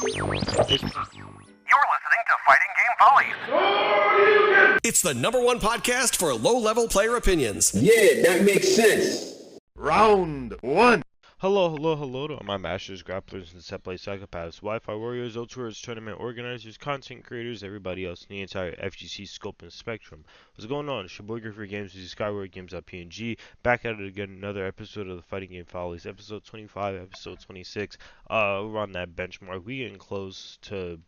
listening to Fighting Game Follies. It's the #1 podcast for low-level player opinions. Yeah, that makes sense. Round 1. Hello to all my masters, grapplers, and set play psychopaths, Wi-Fi warriors, ultras, tournament organizers, content creators, everybody else in the entire FGC scope and spectrum. What's going on? It's your boy Griffey Games, this is Skyward Games.png, back at it again, another episode of the Fighting Game Follies, episode 25, episode 26. We're on that benchmark. We getting close to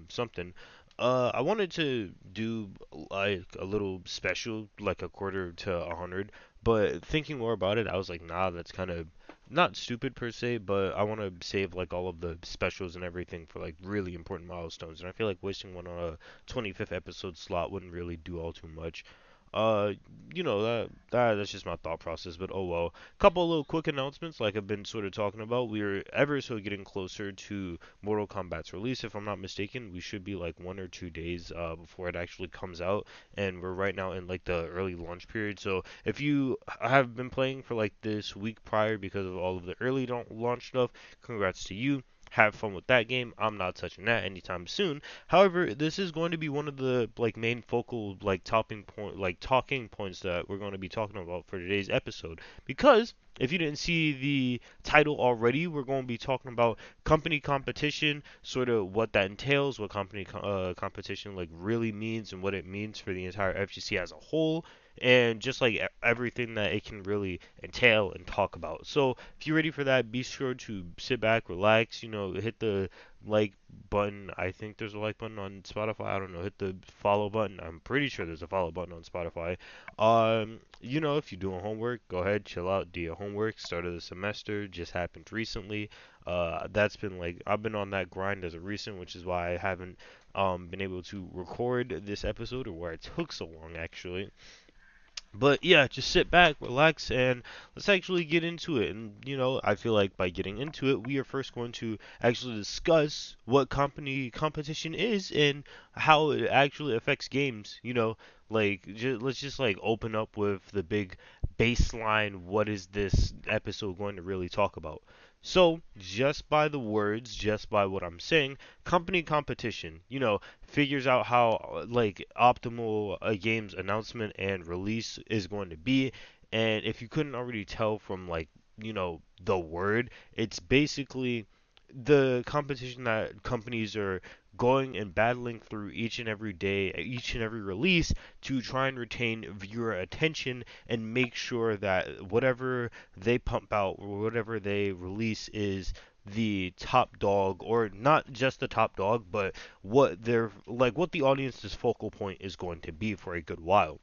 something. I wanted to do like a little special, like a quarter to 100, but thinking more about it, I was like, nah, that's kind of not stupid per se, but I want to save like all of the specials and everything for like really important milestones, and I feel like wasting one on a 25th episode slot wouldn't really do all too much. That's just my thought process, but oh well. Couple of little quick announcements, like I've been sort of talking about. We're ever so getting closer to Mortal Kombat's release. If I'm not mistaken, we should be like 1 or 2 days before it actually comes out, and we're right now in like the early launch period. So if you have been playing for like this week prior because of all of the early launch stuff, congrats to you. Have fun with that game. I'm not touching that anytime soon. However, this is going to be one of the like main focal talking points that we're going to be talking about for today's episode. Because if you didn't see the title already, we're going to be talking about company competition, sort of what that entails, what company competition like really means, and what it means for the entire FGC as a whole, and just like everything that it can really entail and talk about. So if you're ready for that, be sure to sit back, relax, hit the like button. I think there's a like button on Spotify. I don't know. Hit the follow button. I'm pretty sure there's a follow button on Spotify. If you're doing homework, go ahead, chill out, do your homework. Start of the semester just happened recently. That's been like I've been on that grind as a recent, which is why I haven't been able to record this episode, or where it took so long actually. But yeah, just sit back, relax, and let's actually get into it. And I feel like by getting into it, we are first going to actually discuss what company competition is and how it actually affects games. Let's just like open up with the big baseline. What is this episode going to really talk about? So, just by the words, just by what I'm saying, company competition, figures out how like optimal a game's announcement and release is going to be. And if you couldn't already tell from the word, it's basically the competition that companies are going and battling through each and every day, each and every release, to try and retain viewer attention and make sure that whatever they pump out or whatever they release is the top dog, or not just the top dog, but what the audience's focal point is going to be for a good while.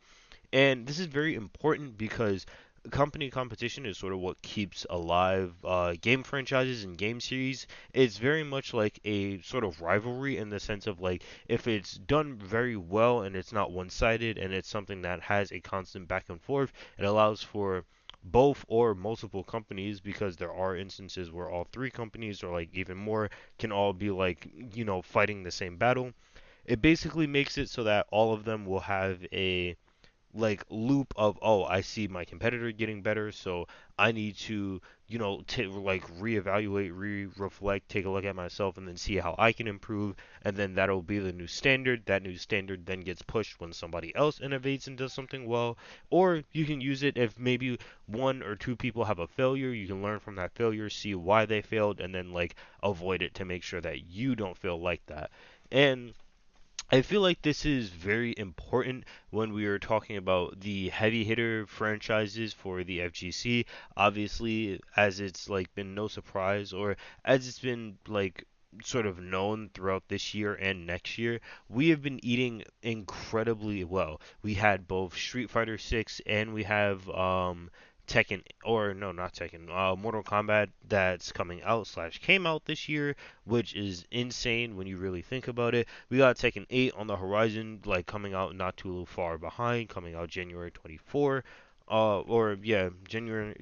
And this is very important because company competition is sort of what keeps alive game franchises and game series. It's very much like a sort of rivalry, in the sense of like, if it's done very well and it's not one-sided and it's something that has a constant back and forth, it allows for both or multiple companies, because there are instances where all three companies, or like even more, can all be like fighting the same battle. It basically makes it so that all of them will have a like loop of, oh, I see my competitor getting better, so I need to reevaluate, reflect, take a look at myself, and then see how I can improve, and then that'll be the new standard. That new standard then gets pushed when somebody else innovates and does something well. Or you can use it if maybe 1 or 2 people have a failure. You can learn from that failure, see why they failed, and then like avoid it to make sure that you don't feel like that. And I feel like this is very important when we are talking about the heavy hitter franchises for the FGC. Obviously, as it's like been no surprise, or as it's been like sort of known throughout this year and next year, we have been eating incredibly well. We had both Street Fighter 6 and we have Tekken, or no, not Tekken, Mortal Kombat, that's coming out slash came out this year, which is insane when you really think about it. We got Tekken 8 on the horizon, like coming out not too far behind, coming out January 24.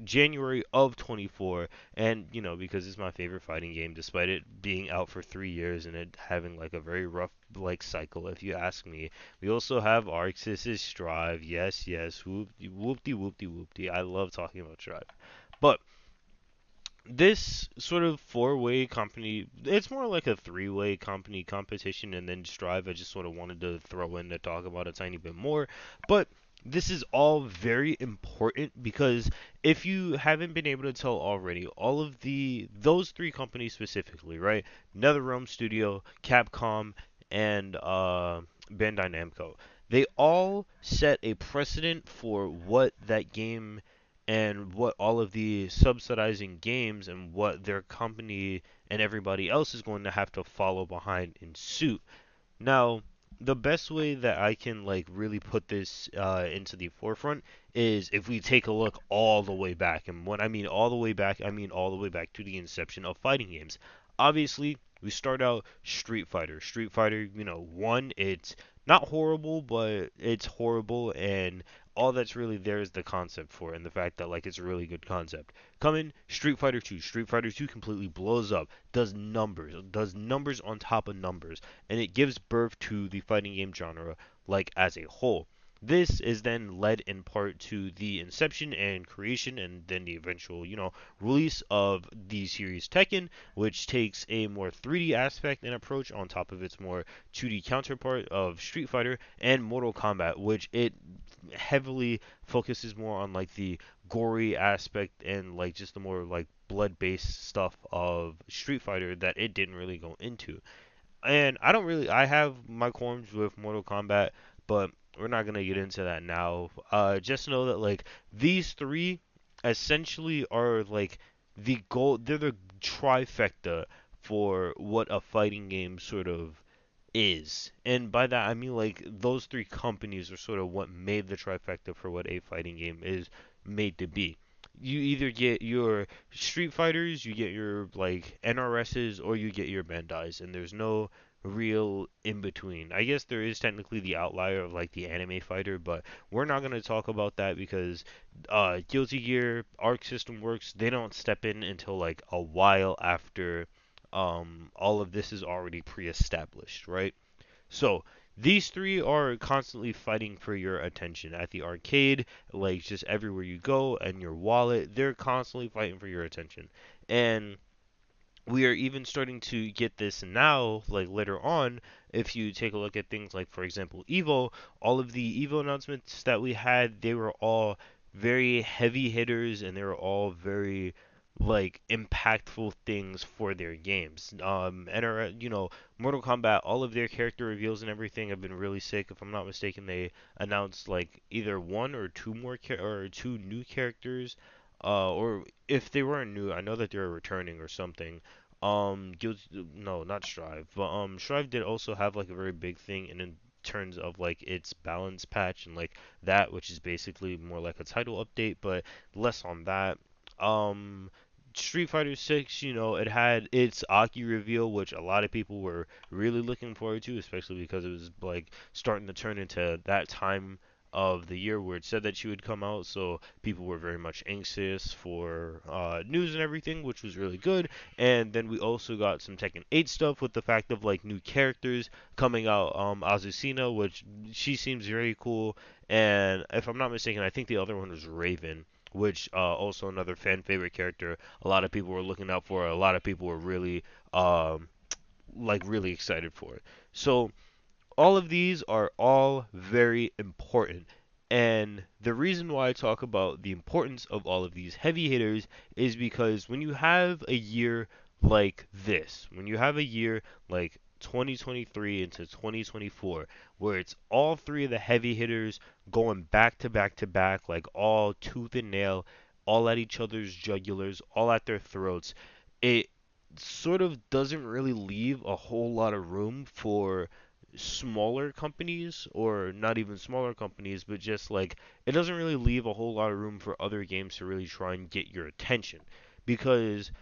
January of 24, and because it's my favorite fighting game, despite it being out for 3 years and it having like a very rough like cycle, if you ask me. We also have Arc Sys' Strive, yes, whoopty whoopty whoopty. I love talking about Strive, but this sort of four-way company, it's more like a three-way company competition, and then Strive, I just sort of wanted to throw in to talk about a tiny bit more. But this is all very important because if you haven't been able to tell already, all of those three companies specifically, right? NetherRealm Studio, Capcom, and Bandai Namco. They all set a precedent for what that game and what all of the subsidizing games and what their company and everybody else is going to have to follow behind in suit. Now, the best way that I can like really put this into the forefront is if we take a look all the way back. And when I mean all the way back, I mean all the way back to the inception of fighting games. Obviously, we start out Street Fighter. Street Fighter, 1, it's not horrible, but it's horrible, and all that's really there is the concept for it, and the fact that like it's a really good concept. Come in Street Fighter 2. Street Fighter 2 completely blows up, does numbers on top of numbers, and it gives birth to the fighting game genre like as a whole. This is then led in part to the inception and creation and then the eventual, release of the series Tekken, which takes a more 3D aspect and approach on top of its more 2D counterpart of Street Fighter, and Mortal Kombat, which it heavily focuses more on like the gory aspect and like just the more like blood-based stuff of Street Fighter that it didn't really go into. And I have my qualms with Mortal Kombat, but we're not gonna get into that now. Just know that like these three essentially are like the goal. They're the trifecta for what a fighting game sort of is. And by that I mean like those three companies are sort of what made the trifecta for what a fighting game is made to be. You either get your Street Fighters, you get your like NRSs, or you get your Bandais, and there's no real in between. I guess there is technically the outlier of like the anime fighter, but we're not going to talk about that because Guilty Gear, Arc System Works, they don't step in until like a while after all of this is already pre-established, right? So these three are constantly fighting for your attention at the arcade, like just everywhere you go, and your wallet. They're constantly fighting for your attention, and we are even starting to get this now, like later on, if you take a look at things like, for example, Evo, all of the Evo announcements that we had, they were all very heavy hitters and they were all very like impactful things for their games. And are, Mortal Kombat, all of their character reveals and everything have been really sick. If I'm not mistaken, they announced like either one or two more or two new characters, or if they weren't new, I know that they were returning or something. No, not Strive, but Strive did also have like a very big thing in terms of like its balance patch and like that, which is basically more like a title update, but less on that. Um, Street Fighter 6, it had its Aki reveal, which a lot of people were really looking forward to, especially because it was like starting to turn into that time of the year where it said that she would come out, so people were very much anxious for news and everything, which was really good. And then we also got some Tekken 8 stuff with the fact of like new characters coming out. Azucena, which she seems very cool, and if I'm not mistaken, I think the other one was Raven, which also another fan favorite character. A lot of people were looking out for. A lot of people were really really excited for it. So all of these are all very important. And the reason why I talk about the importance of all of these heavy hitters is because when you have a year like this, when you have a year like 2023 into 2024, where it's all three of the heavy hitters going back to back to back, like all tooth and nail, all at each other's jugulars, all at their throats, it sort of doesn't really leave a whole lot of room for smaller companies, or not even smaller companies, but just like it doesn't really leave a whole lot of room for other games to really try and get your attention, because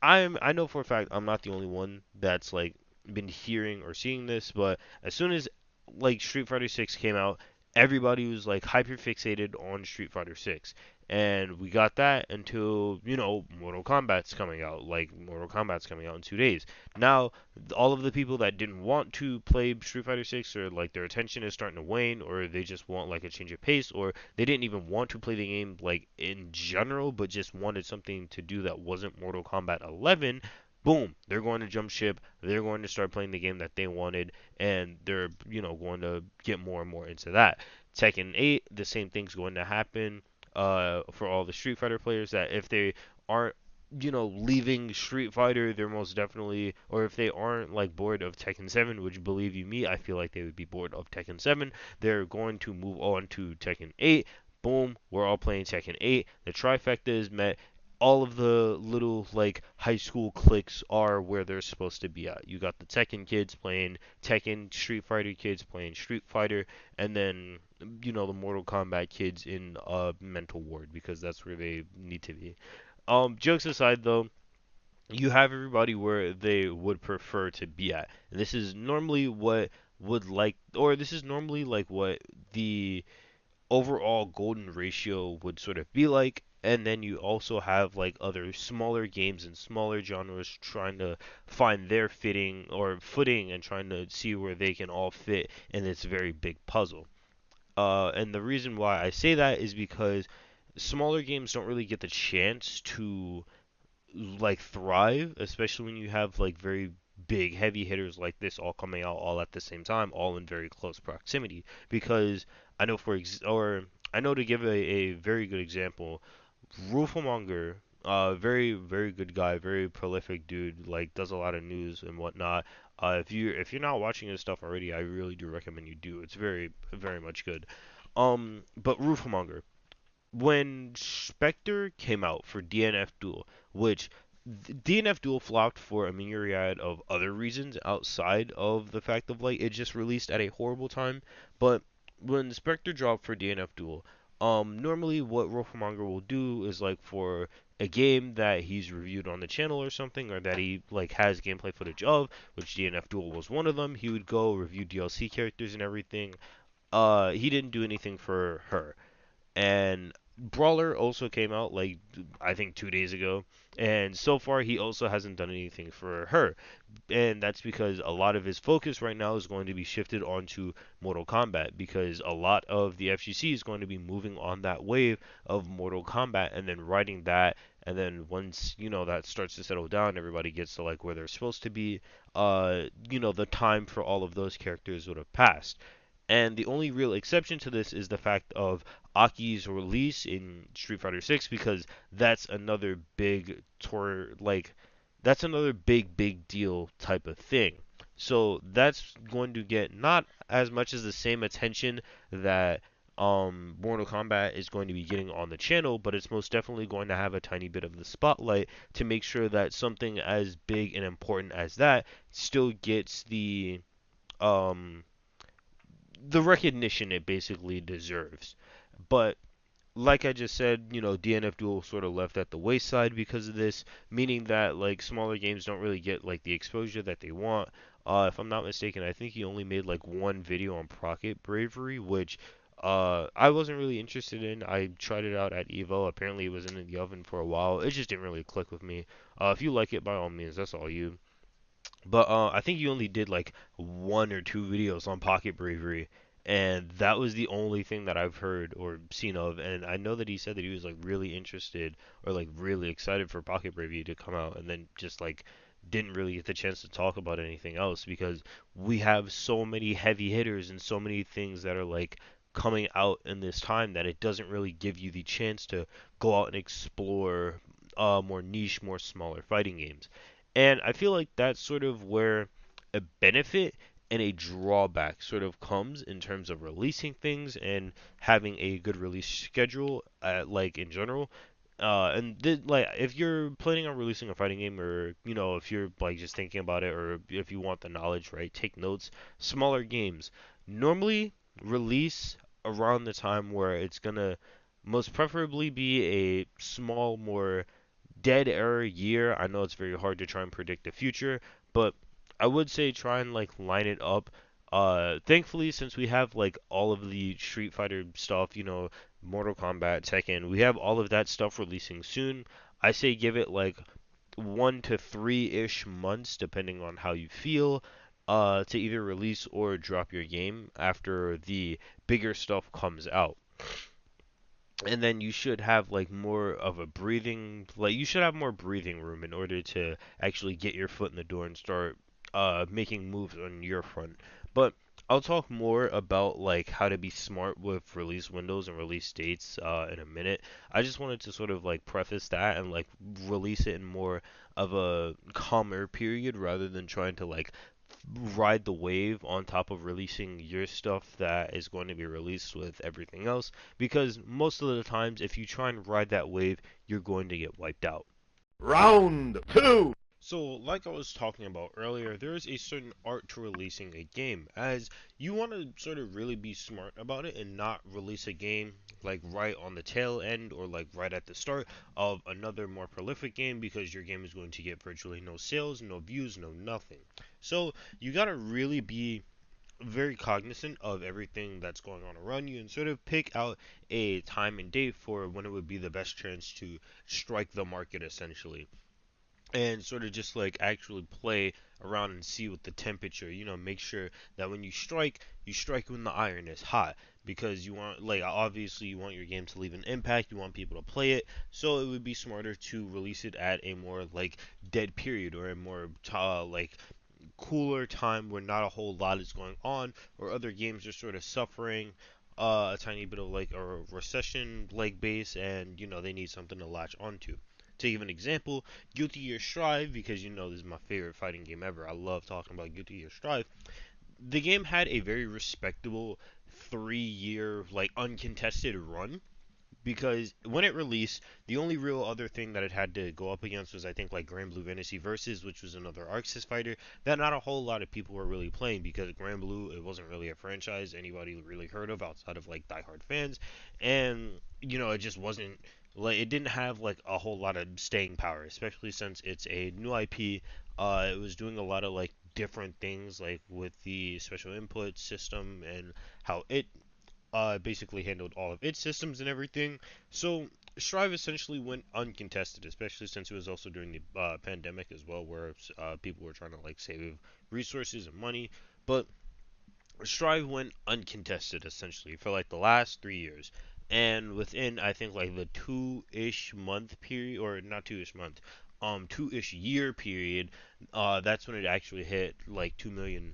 I know for a fact I'm not the only one that's like been hearing or seeing this, but as soon as like Street Fighter 6 came out, everybody was like hyper fixated on Street Fighter 6. And we got that until, Mortal Kombat's coming out. Like, Mortal Kombat's coming out in 2 days. Now, all of the people that didn't want to play Street Fighter 6, or like their attention is starting to wane, or they just want like a change of pace, or they didn't even want to play the game like in general, but just wanted something to do that wasn't Mortal Kombat 11. Boom, they're going to jump ship. They're going to start playing the game that they wanted, and they're, going to get more and more into that. Tekken 8, the same thing's going to happen for all the Street Fighter players, that if they aren't, leaving Street Fighter, they're most definitely, or if they aren't like bored of Tekken 7, which believe you me, I feel like they would be bored of Tekken 7, they're going to move on to Tekken 8. Boom, we're all playing Tekken 8. The trifecta is met. All of the little like high school cliques are where they're supposed to be at. You got the Tekken kids playing Tekken, Street Fighter kids playing Street Fighter, and then the Mortal Kombat kids in a mental ward, because that's where they need to be. Jokes aside though, you have everybody where they would prefer to be at. And this is normally what would like, or this is normally like what the overall golden ratio would sort of be like. And then you also have like other smaller games and smaller genres trying to find their fitting or footing, and trying to see where they can all fit in this very big puzzle. And the reason why I say that is because smaller games don't really get the chance to like thrive, especially when you have like very big heavy hitters like this all coming out all at the same time, all in very close proximity. Because I know or I know, to give a very good example, Rufelmonger, very very good guy, very prolific dude, like does a lot of news and whatnot. If you're not watching his stuff already, I really do recommend you do. It's very very much good. But Rufelmonger, when Spectre came out for DNF Duel, which DNF Duel flopped for a myriad of other reasons outside of the fact of like it just released at a horrible time. But when Spectre dropped for DNF Duel, normally what Wolfmonger will do is like for a game that he's reviewed on the channel or something, or that he like has gameplay footage of, which DNF Duel was one of them, he would go review DLC characters and everything. He didn't do anything for her. And Brawler also came out like I think 2 days ago, and so far he also hasn't done anything for her. And that's because a lot of his focus right now is going to be shifted onto Mortal Kombat, because a lot of the FGC is going to be moving on that wave of Mortal Kombat and then riding that. And then once that starts to settle down, everybody gets to like where they're supposed to be. The time for all of those characters would have passed. And the only real exception to this is the fact of Aki's release in Street Fighter 6, because that's another big that's another big deal type of thing. So that's going to get not as much as the same attention that Mortal Kombat is going to be getting on the channel, but it's most definitely going to have a tiny bit of the spotlight to make sure that something as big and important as that still gets um the recognition it basically deserves. But like I just said, DNF Duel sort of left at the wayside because of this, meaning that like smaller games don't really get like the exposure that they want. If I'm not mistaken, I think he only made like one video on Pocket Bravery, which I wasn't really interested in. I tried it out at Evo. Apparently, it was in the oven for a while. It just didn't really click with me. If you like it, by all means, that's all you. But I think you only did like one or two videos on Pocket Bravery, and that was the only thing that I've heard or seen of. And I know that he said that he was like really interested or like really excited for Pocket Bravery to come out, and then just like didn't really get the chance to talk about anything else, because we have so many heavy hitters and so many things that are like coming out in this time that it doesn't really give you the chance to go out and explore more niche, more smaller fighting games. And I feel like that's sort of where a benefit and a drawback sort of comes in terms of releasing things and having a good release schedule, like in general. Like if you're planning on releasing a fighting game, or if you're like just thinking about it, or if you want the knowledge, right, take notes. Smaller games normally release around the time where it's gonna most preferably be a small, more dead air year. I know it's very hard to try and predict the future, but I would say try and like line it up. Thankfully, since we have like all of the Street Fighter stuff, Mortal Kombat, Tekken. We have all of that stuff releasing soon. I say give it like 1 to 3-ish months, depending on how you feel, to either release or drop your game after the bigger stuff comes out. And then you should have like more of a breathing, like you should have more breathing room in order to actually get your foot in the door and start making moves on your front. But I'll talk more about like how to be smart with release windows and release dates in a minute. I just wanted to sort of like preface that and like release it in more of a calmer period rather than trying to like ride the wave on top of releasing your stuff that is going to be released with everything else, because most of the times if you try and ride that wave, you're going to get wiped out. Round 2. So, like I was talking about earlier, there is a certain art to releasing a game, as you want to sort of really be smart about it and not release a game like right on the tail end or like right at the start of another more prolific game, because your game is going to get virtually no sales, no views, no nothing. So, you got to really be very cognizant of everything that's going on around you and sort of pick out a time and date for when it would be the best chance to strike the market essentially, and sort of just like actually play around and see what the temperature, make sure that when you strike when the iron is hot, because you want, like, obviously you want your game to leave an impact, you want people to play it, so it would be smarter to release it at a more like dead period or a more like cooler time where not a whole lot is going on, or other games are sort of suffering a tiny bit of like a recession like base, and they need something to latch onto. To give an example, Guilty Gear Strive, because this is my favorite fighting game ever. I love talking about Guilty Gear Strive. The game had a very respectable 3 year like uncontested run, because when it released, the only real other thing that it had to go up against was, I think, like Grand Blue Fantasy Versus, which was another Arxis fighter that not a whole lot of people were really playing, because Grand Blue, it wasn't really a franchise anybody really heard of outside of like diehard fans, and it just wasn't like, it didn't have like a whole lot of staying power, especially since it's a new IP. It was doing a lot of like different things, like with the special input system and how it basically handled all of its systems and everything. So Strive essentially went uncontested, especially since it was also during the pandemic as well, where people were trying to like save resources and money. But Strive went uncontested essentially for like the last 3 years. And within, I think, like the 2-ish month period, or not 2-ish month, 2-ish year period, that's when it actually hit like 2 million,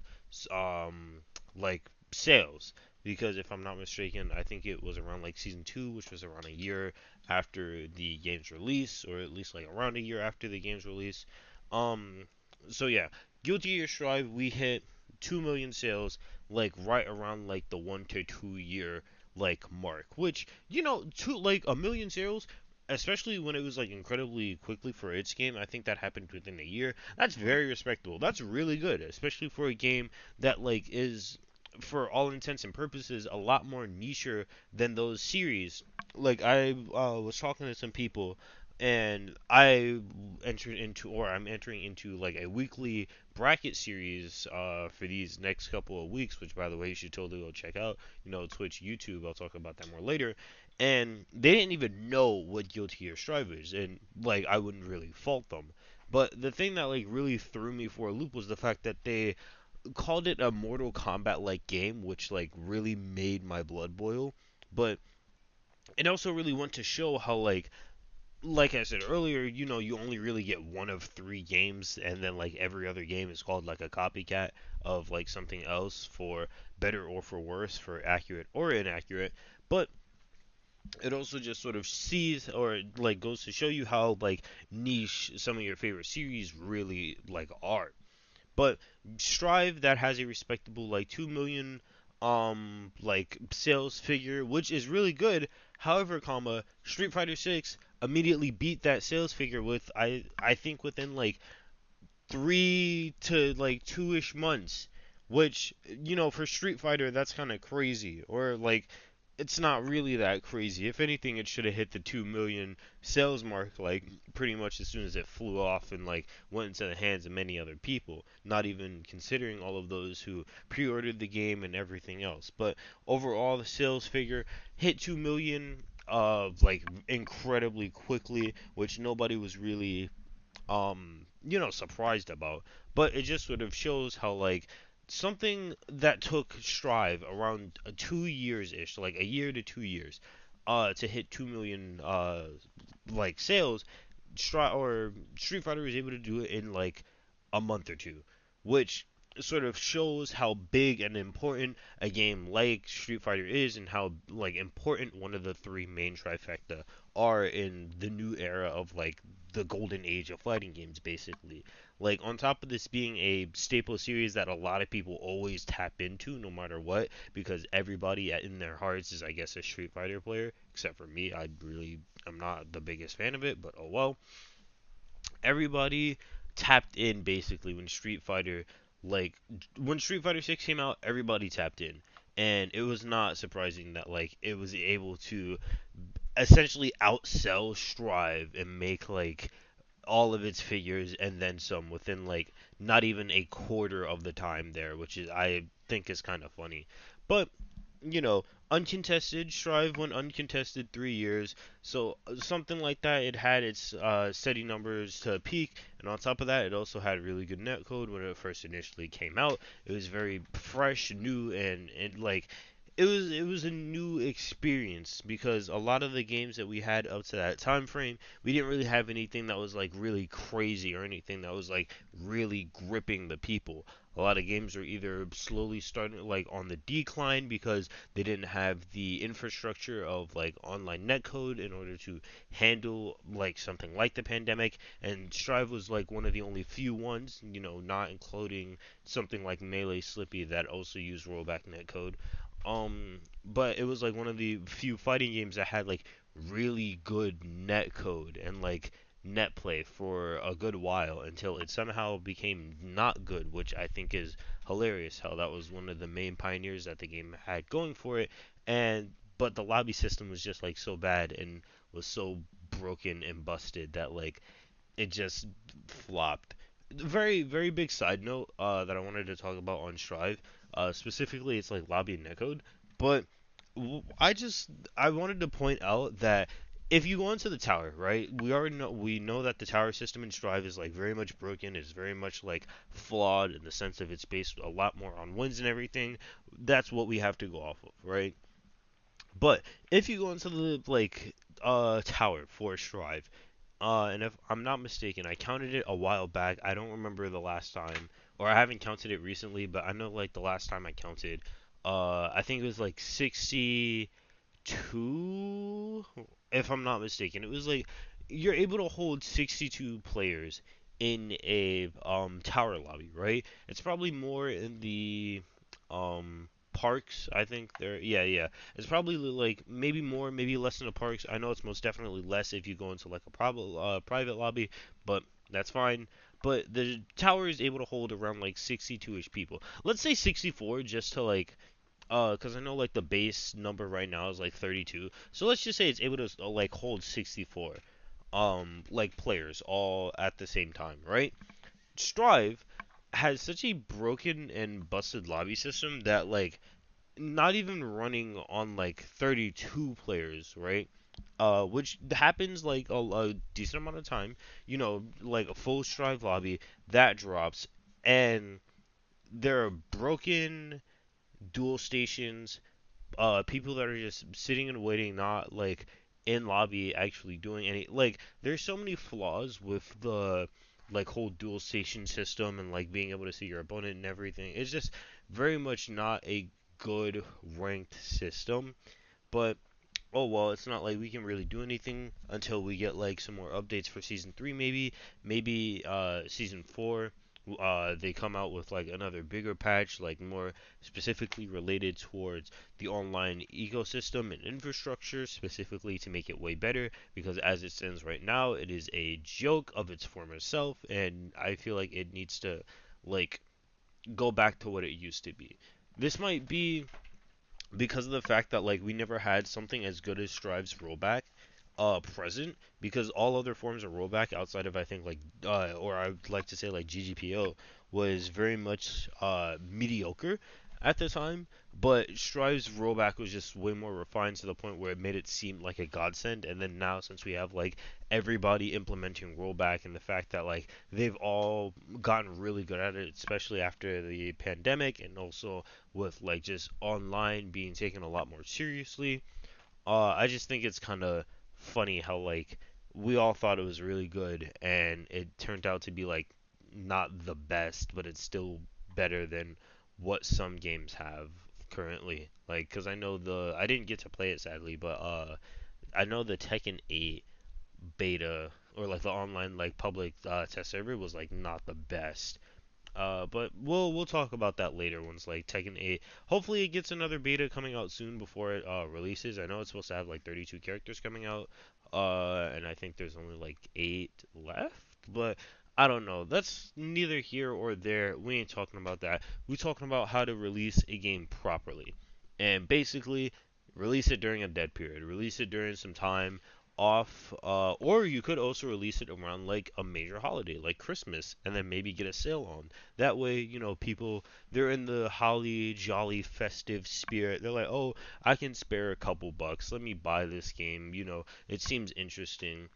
like sales. Because if I'm not mistaken, I think it was around like season 2, which was around a year after the game's release, or at least like around a year after the game's release. Um, so yeah, Guilty Gear Strive, we hit 2 million sales like right around like the 1 to 2 year like mark, which two like a million sales, especially when it was like incredibly quickly for its game. I think that happened within a year. That's very respectable. That's really good, especially for a game that like is, for all intents and purposes, a lot more nicher than those series. Like, I was talking to some people, and I'm entering into like a weekly bracket series for these next couple of weeks, which, by the way, you should totally go check out. Twitch, YouTube. I'll talk about that more later. And they didn't even know what Guilty Gear Strive is, and like I wouldn't really fault them. But the thing that like really threw me for a loop was the fact that they called it a Mortal Kombat like game, which like really made my blood boil. But it also really went to show how like I said earlier, you only really get one of 3 games, and then like every other game is called like a copycat of like something else, for better or for worse, for accurate or inaccurate. But it also just sort of sees, or like goes to show you how like niche some of your favorite series really like are. But Strive, that has a respectable like 2 million like sales figure, which is really good. However, Street Fighter 6 immediately beat that sales figure with, I think, within like 3 to like 2-ish months, which for Street Fighter, that's kind of crazy. Or like it's not really that crazy. If anything, it should have hit the 2 million sales mark like pretty much as soon as it flew off and like went into the hands of many other people, not even considering all of those who pre-ordered the game and everything else. But overall the sales figure hit 2 million like incredibly quickly, which nobody was really surprised about. But it just sort of shows how like something that took Strive around 2 years ish, like a year to 2 years, to hit 2 million like sales, Street Fighter was able to do it in like a month or two, which sort of shows how big and important a game like Street Fighter is and how like important one of the three main trifecta are in the new era of like the golden age of fighting games basically. Like on top of this being a staple series that a lot of people always tap into no matter what because everybody in their hearts is I guess a Street Fighter player except for me. I'm not the biggest fan of it, but oh well. Everybody tapped in basically when Street Fighter 6 came out, everybody tapped in. And it was not surprising that like it was able to essentially outsell Strive and make like all of its figures and then some within like not even a quarter of the time there, which is I think is kind of funny. But uncontested. Strive went uncontested 3 years, so something like that. It had its steady numbers to peak, and on top of that, it also had really good netcode when it first initially came out. It was very fresh, new, and like it was a new experience because a lot of the games that we had up to that time frame, we didn't really have anything that was like really crazy or anything that was like really gripping the people. A lot of games are either slowly starting like on the decline because they didn't have the infrastructure of like online netcode in order to handle like something like the pandemic, and Strive was like one of the only few ones, not including something like Melee Slippy that also used rollback netcode. But it was like one of the few fighting games that had like really good netcode and like net play for a good while until it somehow became not good, which I think is hilarious how that was one of the main pioneers that the game had going for it. And but the lobby system was just like so bad and was so broken and busted that like it just flopped. Very very big side note that I wanted to talk about on Strive, specifically it's like lobby and netcode, but I wanted to point out that if you go into the tower, right? We know that the tower system in Strive is like very much broken. It's very much like flawed in the sense of it's based a lot more on wins and everything. That's what we have to go off of, right? But if you go into the like tower for Strive, and if I'm not mistaken, I counted it a while back. I don't remember the last time, or I haven't counted it recently, but I know like the last time I counted, I think it was like 62, if I'm not mistaken. It was like you're able to hold 62 players in a tower lobby, right? It's probably more in the parks. I think there. Yeah, yeah. It's probably like maybe more, maybe less in the parks. I know it's most definitely less if you go into like a private lobby, but that's fine. But the tower is able to hold around like 62ish people. Let's say 64 just to like because I know like the base number right now is like 32. So let's just say it's able to like hold 64 like players all at the same time, right? Strive has such a broken and busted lobby system that like not even running on like 32 players, right? Which happens like a decent amount of time. Like a full Strive lobby that drops, and there are broken dual stations, people that are just sitting and waiting, not like in lobby actually doing any. Like, there's so many flaws with the like whole dual station system and like being able to see your opponent and everything. It's just very much not a good ranked system. But oh well, it's not like we can really do anything until we get like some more updates for season 3, maybe season 4, they come out with like another bigger patch, like more specifically related towards the online ecosystem and infrastructure, specifically to make it way better, because as it stands right now, it is a joke of its former self, and I feel like it needs to like go back to what it used to be. This might be because of the fact that like we never had something as good as Strive's rollback present, because all other forms of rollback outside of I think like or I would like to say like GGPO was very much mediocre at the time, but Strive's rollback was just way more refined to the point where it made it seem like a godsend. And then now, since we have like everybody implementing rollback, and the fact that like they've all gotten really good at it, especially after the pandemic, and also with like just online being taken a lot more seriously. I just think it's kind of funny how like we all thought it was really good, and it turned out to be like not the best, but it's still better than what some games have currently. Like, cause I didn't get to play it sadly, but I know the Tekken 8 beta, or like the online like public test server, was like not the best. But we'll talk about that later once like Tekken 8. Hopefully it gets another beta coming out soon before it releases. I know it's supposed to have like 32 characters coming out. And I think there's only like 8 left, but I don't know. That's neither here or there. We ain't talking about that. We're talking about how to release a game properly. And basically release it during a dead period. Release it during some time off, or you could also release it around like a major holiday like Christmas, and then maybe get a sale on. That way, people, they're in the holly jolly festive spirit. They're like, oh, I can spare a couple bucks, let me buy this game. It seems interesting.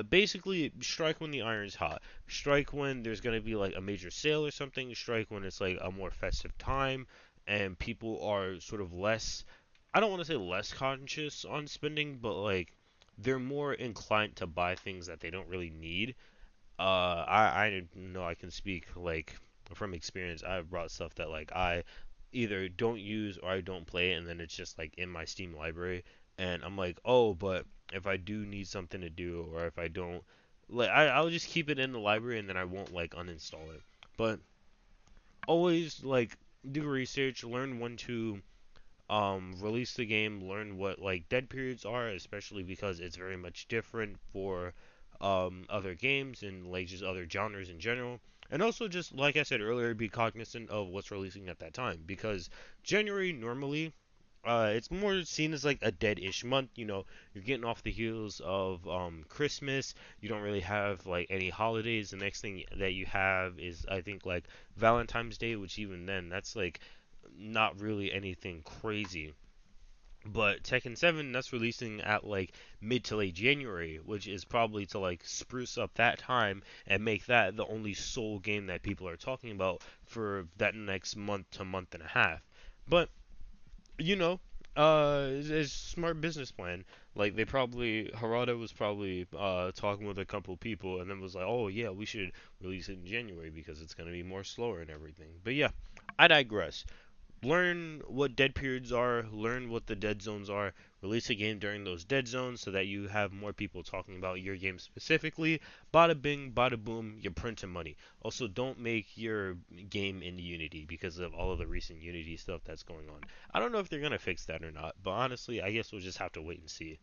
Basically, strike when the iron's hot. Strike when there's gonna be like a major sale or something. Strike when it's like a more festive time, and people are sort of less, I don't want to say less conscious on spending, but like they're more inclined to buy things that they don't really need. I know I can speak like from experience. I've brought stuff that like I either don't use or I don't play, and then it's just like in my Steam library, and I'm like, oh, but if I do need something to do, or if I don't, like I'll just keep it in the library, and then I won't like uninstall it. But always like do research, learn when to release the game, learn what like dead periods are, especially because it's very much different for other games and like just other genres in general. And also just like I said earlier, be cognizant of what's releasing at that time, because January normally it's more seen as like a dead-ish month. You're getting off the heels of Christmas. You don't really have like any holidays. The next thing that you have is I think like Valentine's Day, which even then that's like not really anything crazy. But Tekken 7, that's releasing at like mid to late January, which is probably to like spruce up that time and make that the only sole game that people are talking about for that next month to month and a half. But you know, it's a smart business plan. Like they probably Harada was probably talking with a couple people and then was like, oh yeah, we should release it in January because it's gonna be more slower and everything. But yeah, I digress. Learn what dead periods are, learn what the dead zones are, release a game during those dead zones so that you have more people talking about your game specifically. Bada bing, bada boom, you're printing money. Also, don't make your game in Unity because of all of the recent Unity stuff that's going on. I don't know if they're going to fix that or not, but honestly, I guess we'll just have to wait and see.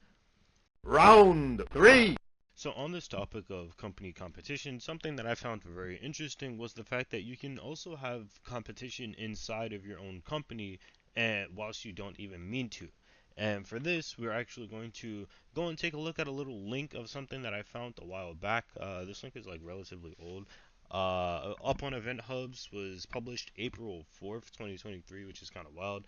Round 3. So, on this topic of company competition, something that I found very interesting was the fact that you can also have competition inside of your own company, and whilst you don't even mean to. And for this, we're actually going to go and take a look at a little link of something that I found a while back. This link is like relatively old. Up on Event Hubs was published April 4th, 2023, which is kind of wild.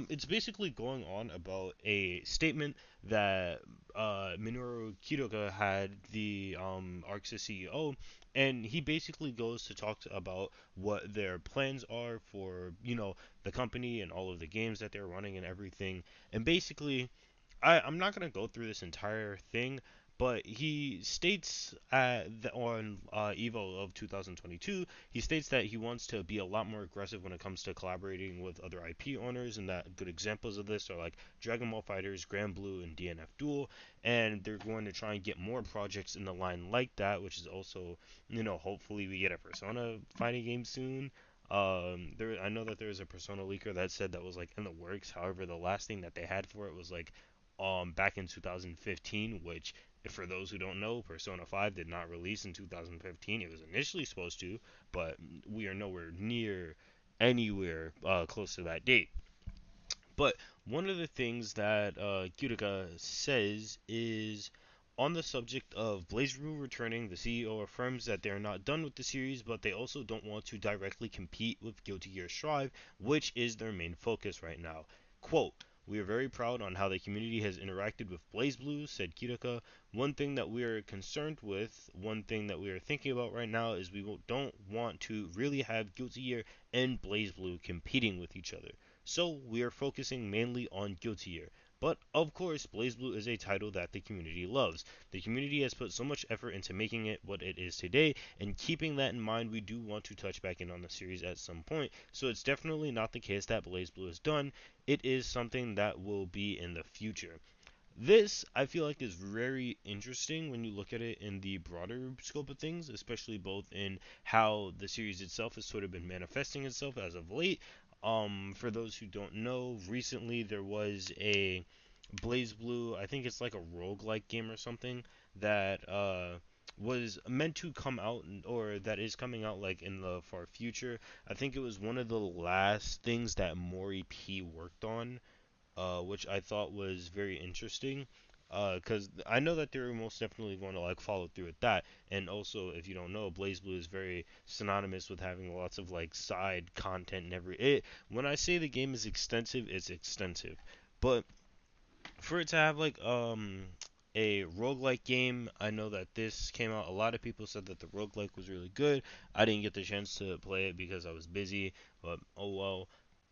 It's basically going on about a statement that Minoru Kidoka had, the ArcSys CEO, and he basically goes to talk about what their plans are for, the company and all of the games that they're running and everything. And basically, I'm not going to go through this entire thing, but he states on Evo of 2022, he states that he wants to be a lot more aggressive when it comes to collaborating with other IP owners, and that good examples of this are like Dragon Ball Fighters, Grand Blue, and DNF Duel, and they're going to try and get more projects in the line like that, which is also, hopefully we get a Persona fighting game soon. I know that there's a Persona leaker that said that was like in the works. However, the last thing that they had for it was like back in 2015, which, for those who don't know, Persona 5 did not release in 2015. It was initially supposed to, but we are nowhere near anywhere close to that date. But one of the things that Kyurika says is on the subject of BlazBlue returning, the CEO affirms that they are not done with the series, but they also don't want to directly compete with Guilty Gear Strive, which is their main focus right now. Quote, "We are very proud on how the community has interacted with BlazBlue," said Kirika. "One thing that we are concerned with, one thing that we are thinking about right now is we don't want to really have Guilty Gear and BlazBlue competing with each other. So we are focusing mainly on Guilty Gear. But of course, BlazBlue is a title that the community loves. The community has put so much effort into making it what it is today, and keeping that in mind, we do want to touch back in on the series at some point. So it's definitely not the case that BlazBlue is done. It is something that will be in the future." This, I feel like, is very interesting when you look at it in the broader scope of things, especially both in how the series itself has sort of been manifesting itself as of late. For those who don't know, recently there was a Blaze Blue, I think it's like a roguelike game or something, that was meant to come out, or that is coming out like in the far future. I think it was one of the last things that Mori P worked on, which I thought was very interesting. Because I know that they're most definitely going to like follow through with that, and also if you don't know, BlazBlue is very synonymous with having lots of like side content and every. It when I say the game is extensive, it's extensive, but for it to have like a roguelike game, I know that this came out. A lot of people said that the roguelike was really good. I didn't get the chance to play it because I was busy, but oh well.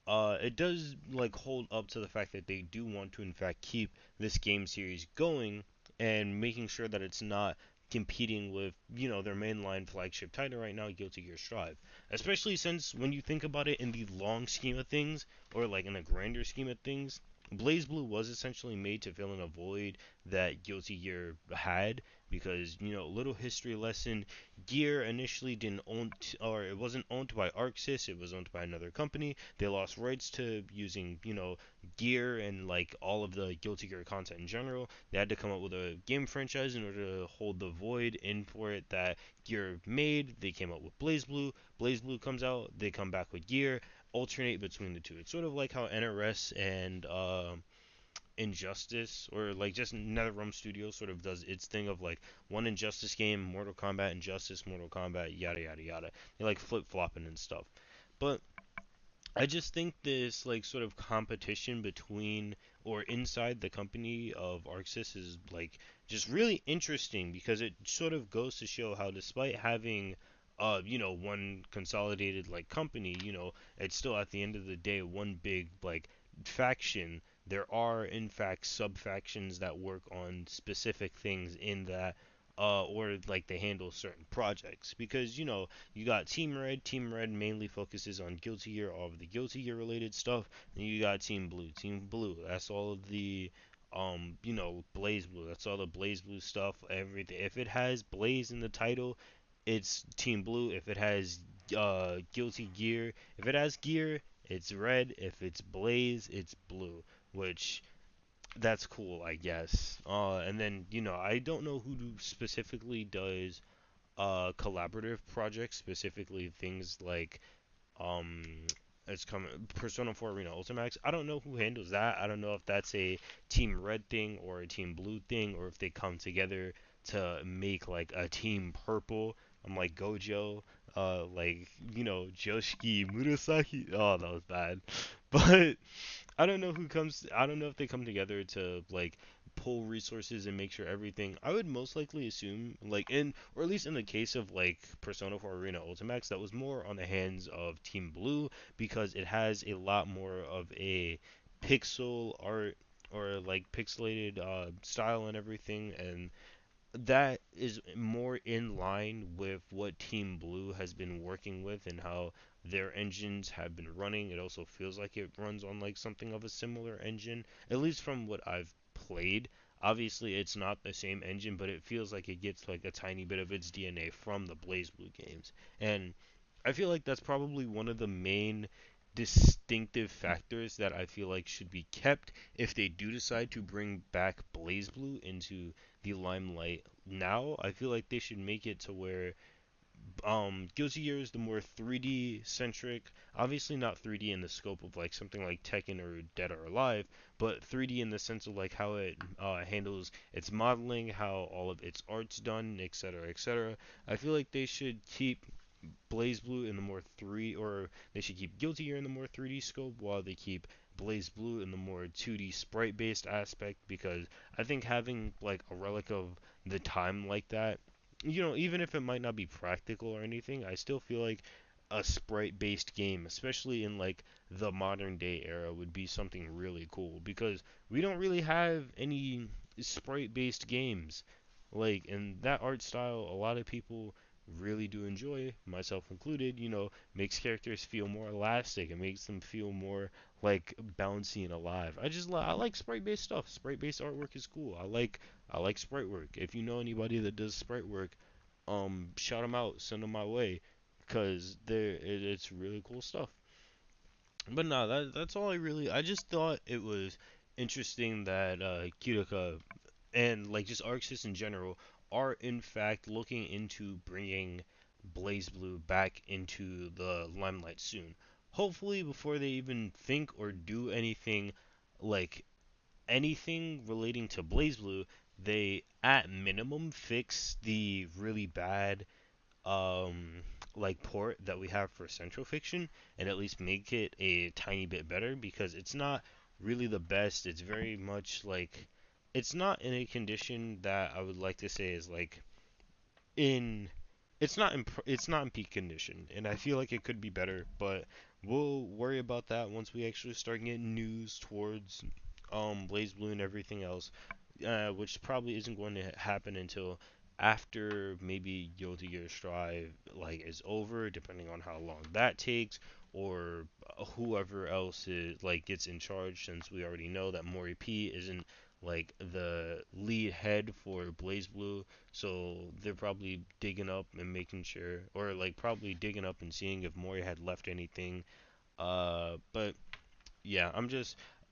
It does like hold up to the fact that they do want to in fact keep this game series going and making sure that it's not competing with their mainline flagship title right now, Guilty Gear Strive. Especially since when you think about it in the long scheme of things, or like in a grander scheme of things, BlazBlue was essentially made to fill in a void that Guilty Gear had, because little history lesson, Gear initially didn't own or it wasn't owned by ArcSys, it was owned by another company. They lost rights to using Gear and like all of the Guilty Gear content in general. They had to come up with a game franchise in order to hold the void in for it that Gear made. They came up with BlazBlue. BlazBlue comes out, they come back with Gear, alternate between the two. It's sort of like how NRS and Injustice, or like just Nether Realm Studios sort of does its thing of like one Injustice game, Mortal Kombat Injustice, Mortal Kombat, yada yada yada. They like flip flopping and stuff. But I just think this like sort of competition between or inside the company of ArcSys is like just really interesting, because it sort of goes to show how despite having one consolidated like company, it's still at the end of the day one big like faction. There are in fact sub factions that work on specific things in that, or like they handle certain projects, because you got Team Red. Team Red mainly focuses on Guilty Gear, all of the Guilty Gear related stuff. And you got Team Blue. Team Blue, that's all of the Blaze Blue. That's all the Blaze Blue stuff. Everything. If it has Blaze in the title, it's Team Blue. If it has Guilty Gear, if it has Gear, it's red. If it's Blaze, it's blue. Which that's cool, I guess. And then I don't know who specifically does collaborative projects, specifically things like um it's coming Persona 4 Arena Ultimax. I don't know who handles that. I don't know if that's a Team Red thing or a Team Blue thing, or if they come together to make like a Team Purple. I'm like Gojo, like Joshiki Murasaki. Oh, that was bad. But I don't know who comes. I don't know if they come together to like pull resources and make sure everything. I would most likely assume, like or at least in the case of like Persona 4 Arena Ultimax, that was more on the hands of Team Blue, because it has a lot more of a pixel art, or like pixelated style and everything, and that is more in line with what Team Blue has been working with and how their engines have been running. It also feels like it runs on like something of a similar engine, at least from what I've played. Obviously, it's not the same engine, but it feels like it gets like a tiny bit of its DNA from the Blaze Blue games. And I feel like that's probably one of the main distinctive factors that I feel like should be kept if they do decide to bring back BlazBlue into the limelight now. I feel like they should make it to where Guilty Gear is the more 3D centric. Obviously not 3D in the scope of like something like Tekken or Dead or Alive, but 3D in the sense of like how it handles its modeling, how all of its art's done, etc., etc. I feel like they should keep Blaze Blue in the more three, or they should keep Guilty Gear in the more 3D scope, while they keep Blaze Blue in the more 2D sprite-based aspect. Because I think having like a relic of the time like that, even if it might not be practical or anything, I still feel like a sprite-based game, especially in like the modern day era, would be something really cool. Because we don't really have any sprite-based games. Like, and that art style, a lot of people really do enjoy, myself included. Makes characters feel more elastic. It makes them feel more like bouncy and alive. I like sprite-based stuff. Sprite-based artwork is cool. I like sprite work. If you know anybody that does sprite work, shout them out, send them my way, cause it's really cool stuff. But no, that's all I just thought it was interesting that Kirika and like just Arxis in general are in fact looking into bringing Blaze Blue back into the limelight soon. Hopefully before they even think or do anything like anything relating to Blaze Blue, they at minimum fix the really bad um like port that we have for Central Fiction, and at least make it a tiny bit better, because it's not really the best. It's very much like it's not in a condition that I would like to say is like in it's not in peak condition, and I feel like it could be better, but we'll worry about that once we actually start getting news towards Blaze Blue and everything else, which probably isn't going to happen until after maybe Guilty Gear Strive like is over, depending on how long that takes, or whoever else is like gets in charge, since we already know that Mori P isn't like the lead head for Blaze Blue, so they're probably digging up and making sure, or like probably digging up and seeing if Mori had left anything. But yeah,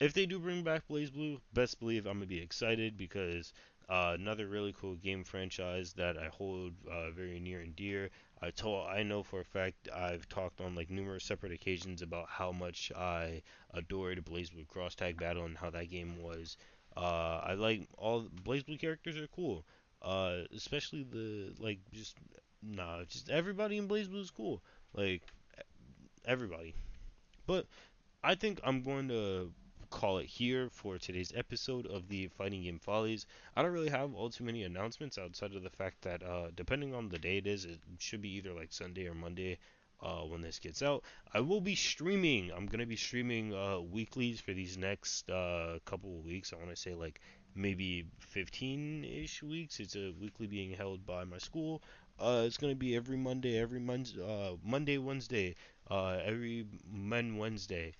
if they do bring back Blaze Blue, best believe I'm gonna be excited, because another really cool game franchise that I hold very near and dear. I know for a fact I've talked on like numerous separate occasions about how much I adored Blaze Blue Cross Tag Battle and how that game was. I like all Blaze Blue characters are cool. Especially the like just nah, just everybody in Blaze Blue is cool. Like everybody. But I think I'm going to call it here for today's episode of the Fighting Game Follies. I don't really have all too many announcements outside of the fact that depending on the day it should be either like Sunday or Monday when this gets out. I will be streaming. I'm going to be streaming weeklies for these next couple of weeks. I want to say like maybe 15-ish weeks. It's a weekly being held by my school. It's going to be every Monday, Monday, Wednesday, every Wednesday.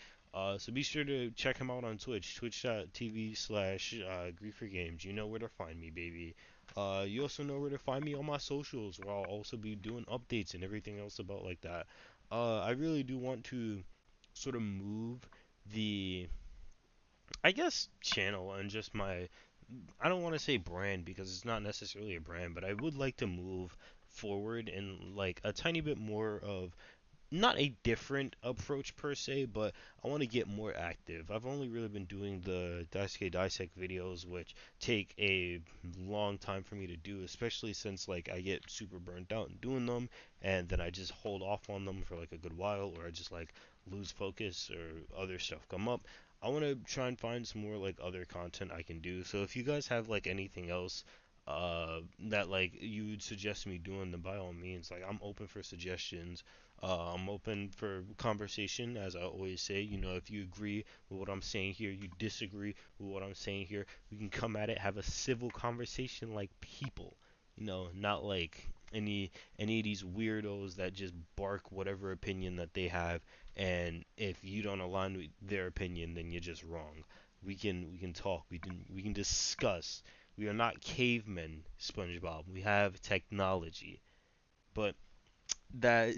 So be sure to check him out on Twitch, twitch.tv/, Games. You know where to find me, baby. You also know where to find me on my socials, where I'll also be doing updates and everything else about like that. I really do want to sort of move the, I guess, channel and just I don't want to say brand because it's not necessarily a brand, but I would like to move forward in like a tiny bit more of not a different approach per se, but I want to get more active. I've only really been doing the Daisuke Dissect videos, which take a long time for me to do, especially since like I get super burnt out in doing them, and then I just hold off on them for like a good while, or I just like lose focus or other stuff come up. I want to try and find some more like other content I can do. So if you guys have like anything else that like you would suggest me doing, then by all means, like I'm open for suggestions. I'm open for conversation, as I always say. If you agree with what I'm saying here, you disagree with what I'm saying here, we can come at it, have a civil conversation like people. Not like any of these weirdos that just bark whatever opinion that they have, and if you don't align with their opinion, then you're just wrong. We can talk. We can discuss. We are not cavemen, SpongeBob. We have technology. But that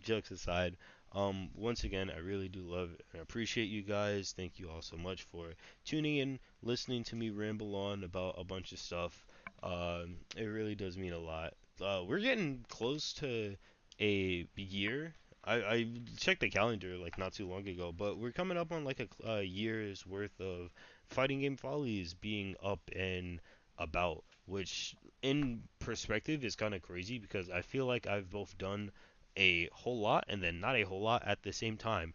jokes aside, once again, I really do love and appreciate you guys. Thank you all so much for tuning in, listening to me ramble on about a bunch of stuff. It really does mean a lot. we're getting close to a year. I checked the calendar like not too long ago, but we're coming up on like a year's worth of fighting game follies being up and about, which in perspective is kind of crazy because I feel like I've both done a whole lot and then not a whole lot at the same time.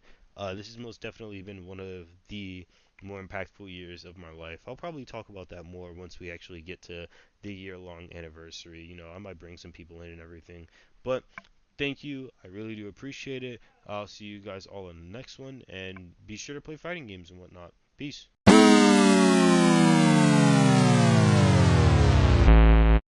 This has most definitely been one of the more impactful years of my life. I'll probably talk about that more once we actually get to the year-long anniversary. You know, I might bring some people in and everything. But thank you. I really do appreciate it. I'll see you guys all in the next one, and be sure to play fighting games and whatnot. Peace.